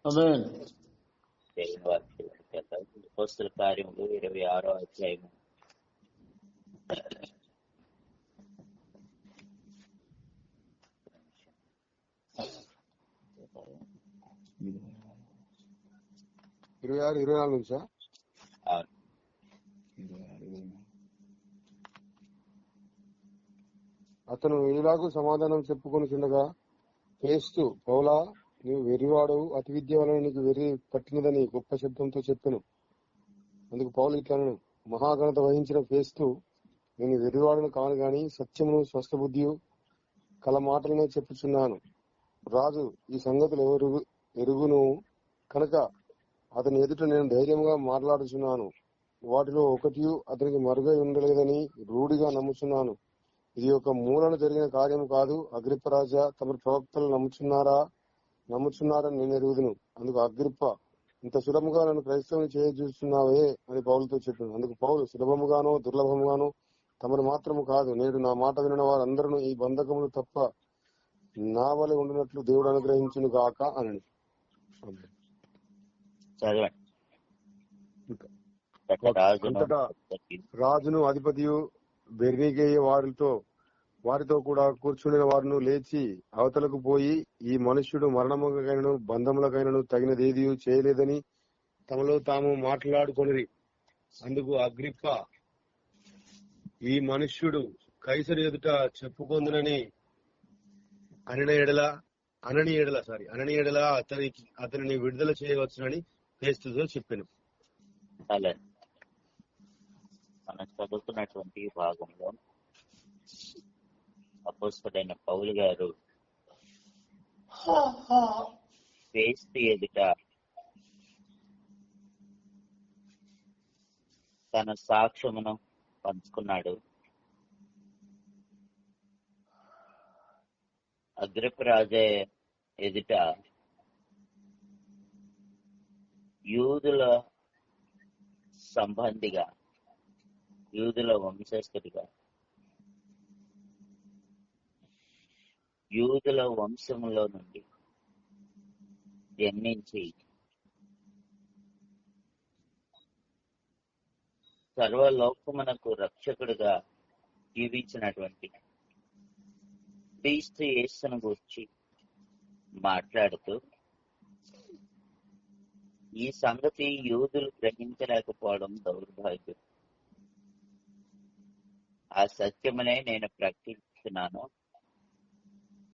ఆమేన్. దేవుని వాక్యం చేద్దాం. అపోస్తల కార్యములు 26వ అధ్యాయము. ఇరవై 24 నుంచా? అవును. అతను ఇలాగూ సమాధానం చెప్పుకొని చుండగా, ఫేస్తు, పౌలా, నీవు వెర్రివాడవు, అతి విద్య వలన నీకు వెర్రి పట్టినదని గొప్ప శబ్దంతో చెప్పెను. అందుకు పౌలు ఇట్లనెను, మహాఘనత వహించిన ఫేస్తు, నేను వెర్రివాడను కాను గాని సత్యమును స్వస్థబుద్ధియు కల మాటలనే చెప్పుచున్నాను. రాజు ఈ సంగతులు ఎరుగును కనుక అతని ఎదుట నేను ధైర్యంగా మాట్లాడుచున్నాను. వాటిలో ఒకటి అతనికి మరుగై ఉండలేదని రూఢిగా నమ్ముచున్నాను. ఇది ఒక మూలన జరిగిన కార్యము కాదు. అగ్రిప్పరాజా, తమ ప్రవక్తలు నమ్ముచున్నారని నేను ఎరుగుదును. అందుకు అగ్రిప్ప, ఇంత సులభముగా నన్ను క్రైస్తవుని చేయజూస్తున్నావే అని పౌలుతో చెప్పాను. అందుకు పౌలు, సులభముగానో దుర్లభముగానో తమను మాత్రము కాదు, నేడు నా మాట వినిన వారందరూ ఈ బంధకములు తప్ప నా వలె ఉండినట్లు దేవుడు అనుగ్రహించును గాక అని. అంతటా రాజును అధిపతియు బెర్నీకేయ వారితో కూడా కూర్చుండిన వారును లేచి అవతలకు పోయి, ఈ మనుష్యుడు మరణములకైనను బంధములకైనను తగినదేది చేయలేదని తమలో తాము మాట్లాడుకొనిరి. అందుకు అగ్రిప్ప, ఈ మనుష్యుడు కైసరు ఎదుట చెప్పుకొందునని అనని ఎడల అతనిని విడుదల చేయవచ్చునని ఫేస్తుతో చెప్పాను. మనం చదువుతున్నటువంటి భాగంలో అపోస్తలుడైన పౌలు గారు ఫేస్తు ఎదుట తన సాక్ష్యమును పంచుకున్నాడు. అగ్రిప్ప రాజే ఎదుట యూదుల సంబంధిగా, యూదుల వంశస్థుడిగా, యూదుల వంశంలో నుండి జన్మించి సర్వలోకమునకు రక్షకుడిగా జీవించినటువంటి క్రీస్తు యేసును గురించి మాట్లాడుతూ, ఈ సంగతి యూదులు గ్రహించలేకపోవడం దౌర్భాగ్యం, ఆ సత్యమునే నేను ప్రకటిస్తున్నాను,